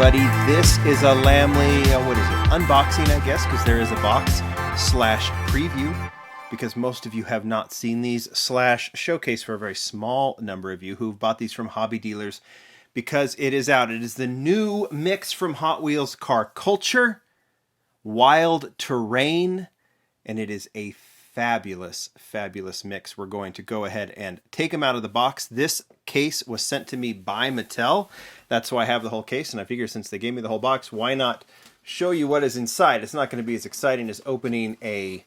everybody. This is a Lamley, what is it, unboxing, I guess, because there is a box slash preview, because most of you have not seen these, slash showcase for a very small number of you who've bought these from hobby dealers, because it is out. It is the new mix from Hot Wheels Car Culture, Wild Terrain, and it is a fabulous, fabulous mix. We're going to go ahead and take them out of the box. This case was sent to me by Mattel. That's why I have the whole case, and I figure since they gave me the whole box, why not show you what is inside? It's not going to be as exciting as opening a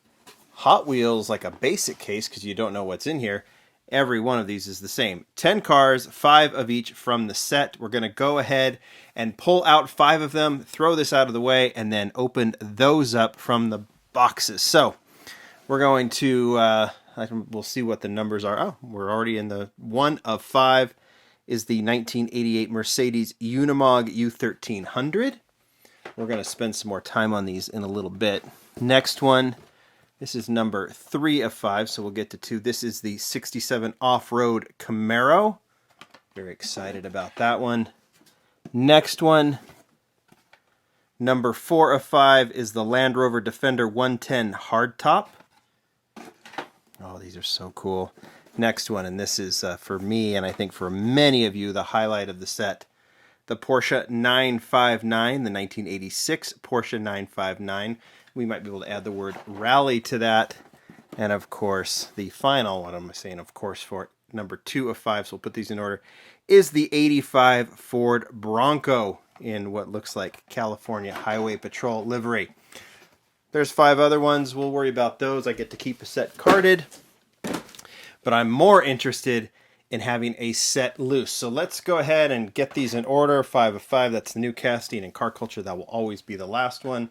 Hot Wheels, like a basic case, because you don't know what's in here. Every one of these is the same. 10 cars, 5 of each from the set. We're going to go ahead and pull out 5 of them, throw this out of the way, and then open those up from the boxes. So we're going to, we'll see what the numbers are. Oh, we're already in the 1 of 5 is the 1988 Mercedes Unimog U1300. We're going to spend some more time on these in a little bit. Next one, this is number 3 of 5, so we'll get to 2. This is the 67 Off-Road Camaro. Very excited about that one. Next one, number 4 of 5 is the Land Rover Defender 110 Hardtop. Oh, these are so cool. Next one, and this is for me, and I think for many of you, the highlight of the set. The Porsche 959, the 1986 Porsche 959. We might be able to add the word rally to that. And of course, the final, what am I saying, of course, for number 2 of 5, so we'll put these in order, is the 85 Ford Bronco in what looks like California Highway Patrol livery. There's 5 other ones. We'll worry about those. I get to keep a set carded. But I'm more interested in having a set loose. So let's go ahead and get these in order. 5 of 5. That's the new casting in Car Culture. That will always be the last one.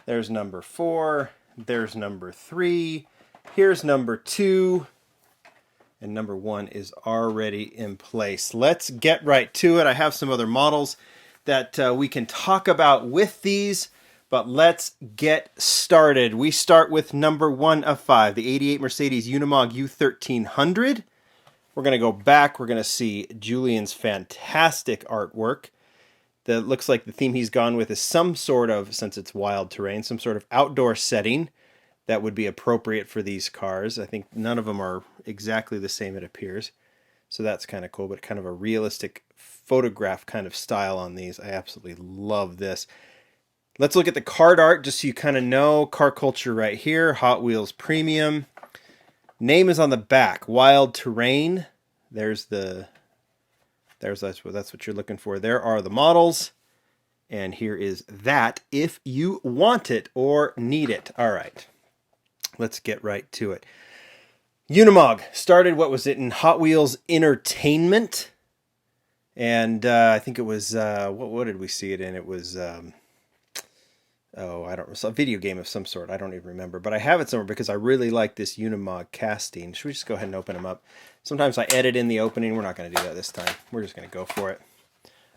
There's number 4. There's number 3. Here's number 2. And number 1 is already in place. Let's get right to it. I have some other models that we can talk about with these. But let's get started. We start with number 1 of 5, the 88 Mercedes Unimog U1300. We're going to go back. We're going to see Julian's fantastic artwork. That looks like the theme he's gone with is some sort of, since it's wild terrain, some sort of outdoor setting that would be appropriate for these cars. I think none of them are exactly the same, it appears. So that's kind of cool, but kind of a realistic photograph kind of style on these. I absolutely love this. Let's look at the card art just so you kind of know. Car Culture right here. Hot Wheels Premium. Name is on the back. Wild Terrain. That's what you're looking for. There are the models. And here is that if you want it or need it. All right. Let's get right to it. Unimog started, what was it, in Hot Wheels Entertainment. And I think it was, what did we see it in? It was... I don't know, a video game of some sort. I don't even remember. But I have it somewhere because I really like this Unimog casting. Should we just go ahead and open them up? Sometimes I edit in the opening. We're not going to do that this time. We're just going to go for it.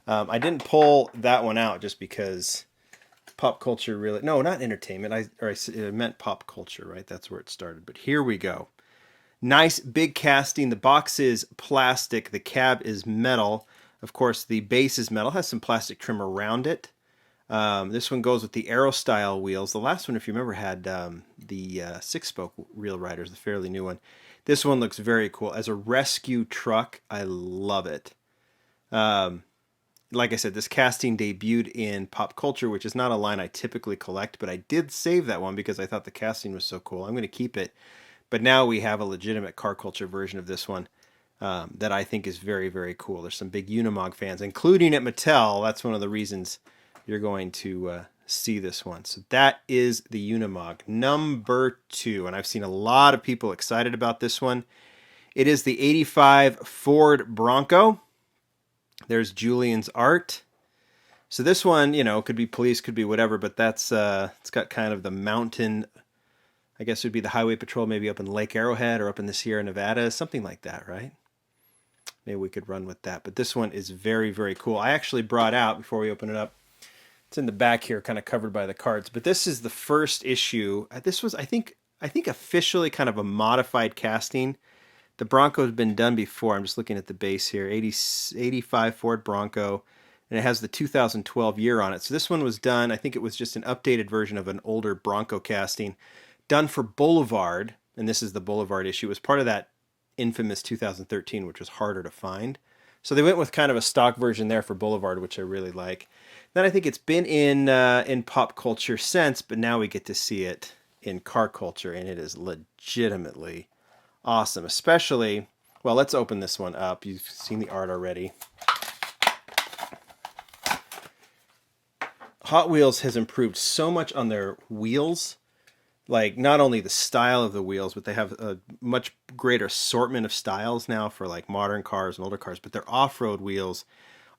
I didn't pull that one out just because Pop Culture really... No, not Entertainment. I meant Pop Culture, right? That's where it started. But here we go. Nice big casting. The box is plastic. The cab is metal. Of course, the base is metal. Has some plastic trim around it. This one goes with the Aero style wheels. The last one, if you remember, had the 6-spoke wheel riders, the fairly new one. This one looks very cool. As a rescue truck, I love it. Like I said, this casting debuted in Pop Culture, which is not a line I typically collect, but I did save that one because I thought the casting was so cool. I'm going to keep it. But now we have a legitimate Car Culture version of this one that I think is very, very cool. There's some big Unimog fans, including at Mattel. That's one of the reasons you're going to see this one. So that is the Unimog. Number 2, and I've seen a lot of people excited about this one. It is the 85 Ford Bronco. There's Julian's art. So this one, could be police, could be whatever, but that's it's got kind of the mountain, I guess it would be the Highway Patrol, maybe up in Lake Arrowhead or up in the Sierra Nevada, something like that, right? Maybe we could run with that. But this one is very, very cool. I actually brought out, before we open it up, it's in the back here, kind of covered by the cards. But this is the first issue. This was, I think officially kind of a modified casting. The Bronco has been done before. I'm just looking at the base here. 85 Ford Bronco. and it has the 2012 year on it. So this one was done, I think it was just an updated version of an older Bronco casting done for Boulevard, and this is the Boulevard issue. It was part of that infamous 2013, which was harder to find. So they went with kind of a stock version there for Boulevard, which I really like. Then I think it's been in pop culture since, but now we get to see it in car culture, and it is legitimately awesome. Especially, well, let's open this one up. You've seen the art already. Hot Wheels has improved so much on their wheels. Like, not only the style of the wheels, but they have a much greater assortment of styles now for like modern cars and older cars, but their off-road wheels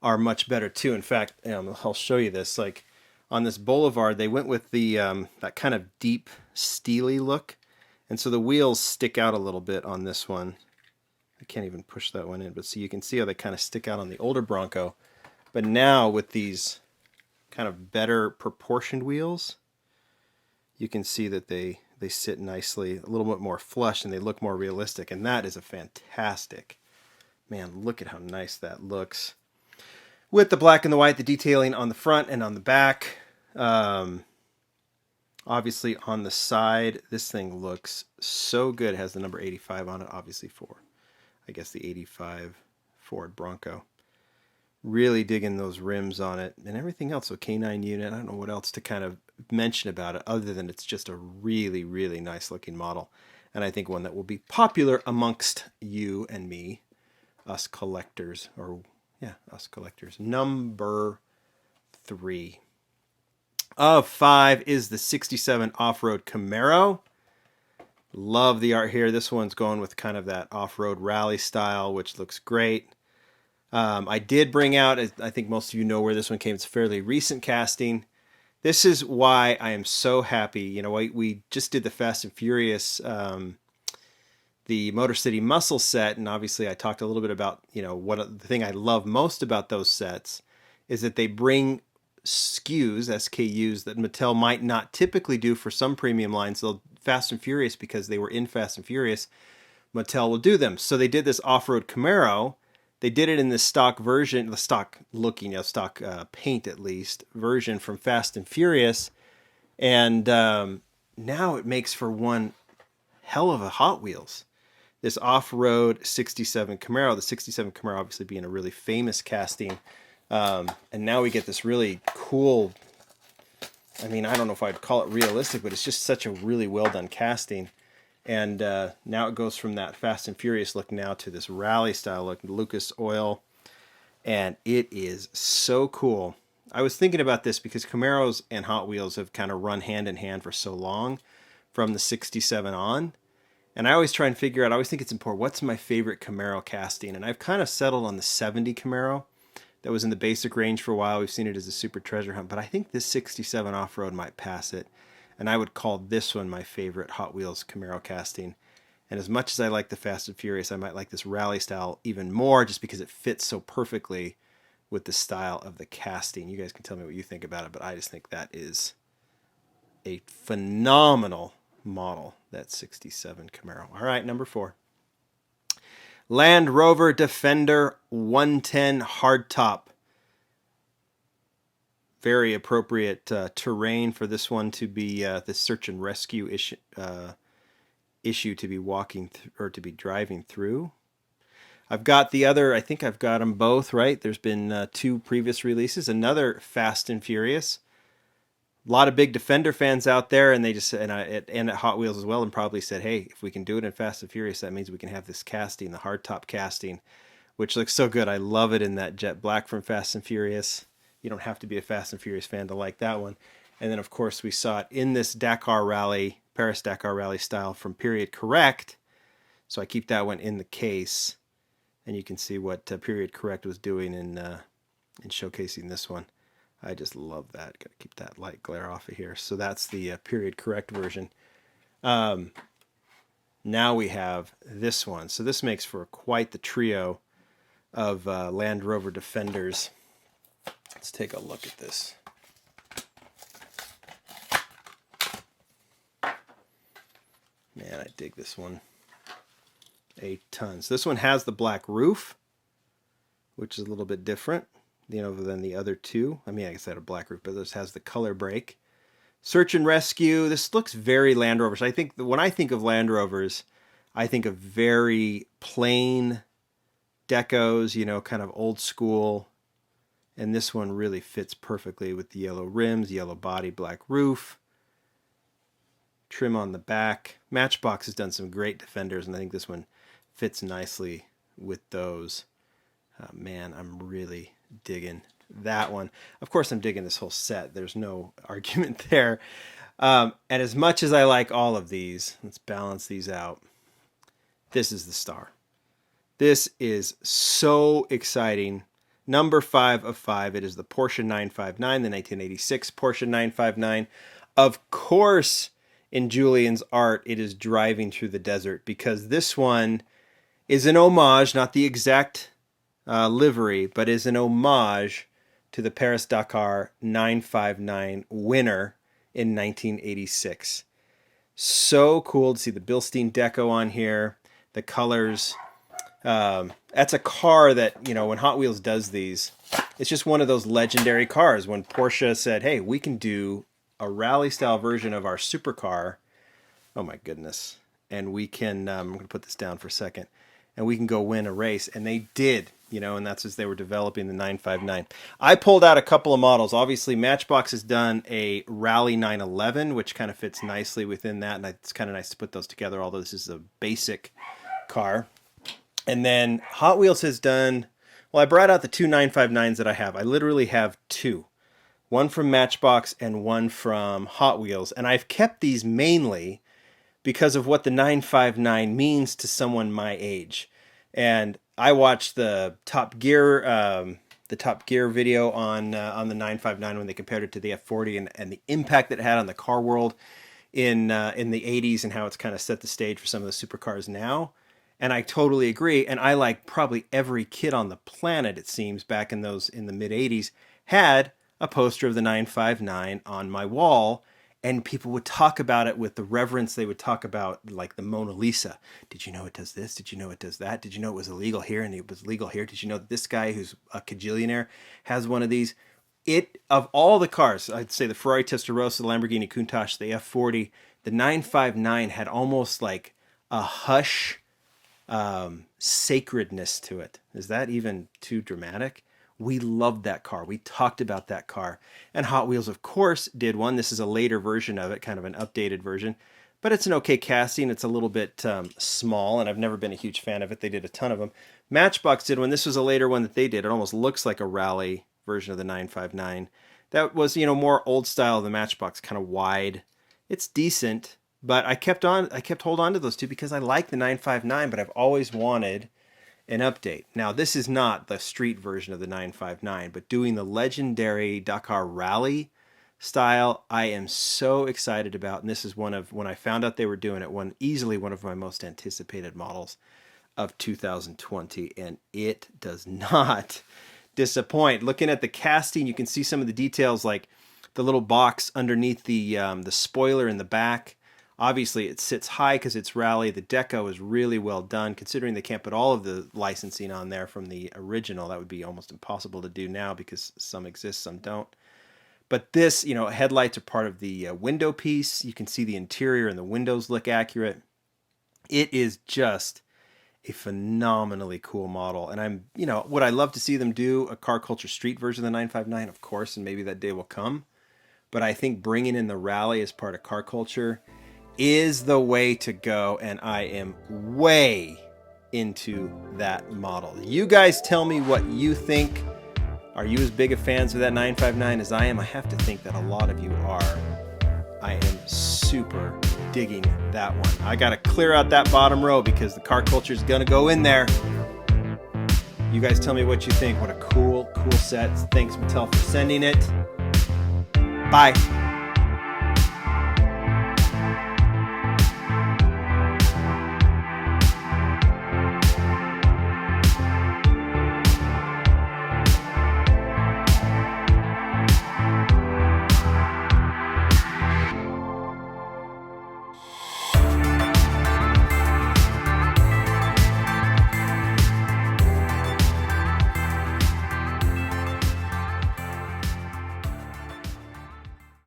are much better too. In fact, I'll show you this. Like on this Boulevard, they went with the that kind of deep steely look, and so the wheels stick out a little bit on this one. I can't even push that one in, but so you can see how they kind of stick out on the older Bronco. But now with these kind of better proportioned wheels, you can see that they sit nicely, a little bit more flush, and they look more realistic. And that is a fantastic, man, look at how nice that looks. With the black and the white, the detailing on the front and on the back. Obviously on the side, this thing looks so good. It has the number 85 on it, obviously for, I guess, the 85 Ford Bronco. Really digging those rims on it and everything else. So K9 unit, I don't know what else to kind of mention about it other than it's just a really, really nice looking model. And I think one that will be popular amongst you and me, us collectors, or yeah, us collectors. Number 3 of 5 is the 67 off-road Camaro. Love the art here. This one's going with kind of that off-road rally style, which looks great. I did bring out, I think most of you know where this one came. It's a fairly recent casting. This is why I am so happy. You know, we just did the Fast and Furious, the Motor City Muscle set, and obviously I talked a little bit about, you know, what the thing I love most about those sets is that they bring SKUs that Mattel might not typically do for some premium lines. They'll Fast and Furious, because they were in Fast and Furious, Mattel will do them. So they did this off-road Camaro. They did it in the stock version, the stock looking, stock paint at least, version from Fast and Furious. And now it makes for one hell of a Hot Wheels. This off-road 67 Camaro, the 67 Camaro obviously being a really famous casting. And now we get this really cool, I mean, I don't know if I'd call it realistic, but it's just such a really well done casting. And now it goes from that Fast and Furious look now to this rally style look, Lucas Oil. And it is so cool. I was thinking about this because Camaros and Hot Wheels have kind of run hand in hand for so long from the 67 on. And I always try and figure out, I always think it's important, what's my favorite Camaro casting? And I've kind of settled on the 70 Camaro. That was in the basic range for a while. We've seen it as a super treasure hunt. But I think this 67 off-road might pass it. And I would call this one my favorite Hot Wheels Camaro casting. And as much as I like the Fast and Furious, I might like this rally style even more just because it fits so perfectly with the style of the casting. You guys can tell me what you think about it, but I just think that is a phenomenal model, that 67 Camaro. All right, number 4. Land Rover Defender 110 Hardtop. Very appropriate terrain for this one to be the search and rescue issue to be walking or to be driving through. I've got the other, I think I've got them both, right? There's been 2 previous releases. Another Fast and Furious. A lot of big Defender fans out there, and they just and at Hot Wheels as well, and probably said, hey, if we can do it in Fast and Furious, that means we can have this casting, the hardtop casting, which looks so good. I love it in that jet black from Fast and Furious. You don't have to be a Fast and Furious fan to like that one. And then, of course, we saw it in this Dakar Rally, Paris-Dakar Rally style from Period Correct. So I keep that one in the case, and you can see what Period Correct was doing in showcasing this one. I just love that. Got to keep that light glare off of here. So that's the Period Correct version. Now we have this one. So this makes for quite the trio of Land Rover Defenders. Let's take a look at this. Man, I dig this one a ton. So this one has the black roof, which is a little bit different. than the other two. I mean, I guess that a black roof, but this has the color brake. Search and rescue. This looks very Land Rover. So I think when I think of Land Rovers, I think of very plain decos, kind of old school. And this one really fits perfectly with the yellow rims, yellow body, black roof. Trim on the back. Matchbox has done some great Defenders, and I think this one fits nicely with those. Man, I'm really digging that one. Of course, I'm digging this whole set. There's no argument there. And as much as I like all of these, let's balance these out. This is the star. This is so exciting. Number 5 of 5. It is the Porsche 959, the 1986 Porsche 959. Of course, in Julian's art, it is driving through the desert, because this one is an homage, not the exact livery, but is an homage to the Paris-Dakar 959 winner in 1986. So cool to see the Bilstein deco on here, the colors. That's a car that, when Hot Wheels does these, it's just one of those legendary cars. When Porsche said, hey, we can do a rally style version of our supercar. Oh my goodness. And we can, I'm going to put this down for a second, and we can go win a race. And they did, and that's as they were developing the 959. I pulled out a couple of models. Obviously, Matchbox has done a Rally 911, which kind of fits nicely within that. And it's kind of nice to put those together, although this is a basic car. And then Hot Wheels has done, well, I brought out the two 959s that I have. I literally have two. One from Matchbox and one from Hot Wheels. And I've kept these mainly because of what the 959 means to someone my age. And I watched the Top Gear video on the 959 when they compared it to the F40 and the impact that it had on the car world in the 80s, and how it's kind of set the stage for some of the supercars now. And I totally agree. And I, like probably every kid on the planet, it seems, back in the mid 80s, had a poster of the 959 on my wall, and people would talk about it with the reverence they would talk about, like, the Mona Lisa. Did you know it does this? Did you know it does that? Did you know it was illegal here and it was legal here? Did you know that this guy who's a cajillionaire has one of these? Of all the cars, I'd say the Ferrari Testarossa, the Lamborghini Countach, the F40, the 959 had almost like a hush sacredness to it. Is that even too dramatic? We loved that car. We talked about that car. And Hot Wheels, of course, did one. This is a later version of it, kind of an updated version. But it's an okay casting. It's a little bit small, and I've never been a huge fan of it. They did a ton of them. Matchbox did one. This was a later one that they did. It almost looks like a rally version of the 959. That was, more old style of the Matchbox, kind of wide. It's decent, but I kept hold on to those two because I like the 959, but I've always wanted an update. Now, this is not the street version of the 959, but doing the legendary Dakar Rally style, I am so excited about. And this is when I found out they were doing it, easily one of my most anticipated models of 2020, and it does not disappoint. Looking at the casting, you can see some of the details, like the little box underneath the spoiler in the back. Obviously, it sits high because it's rally. The deco is really well done, considering they can't put all of the licensing on there from the original. That would be almost impossible to do now because some exist, some don't. But this, headlights are part of the window piece. You can see the interior and the windows look accurate. It is just a phenomenally cool model. And would I love to see them do a car culture street version of the 959? Of course, and maybe that day will come. But I think bringing in the rally as part of car culture is the way to go, and I am way into that model. You guys tell me what you think. Are you as big of fans of that 959 as I am? I have to think that a lot of you are. I am super digging that one. I gotta clear out that bottom row because the car culture is gonna go in there. You guys tell me what you think. What a cool set. Thanks, Mattel, for sending it. Bye.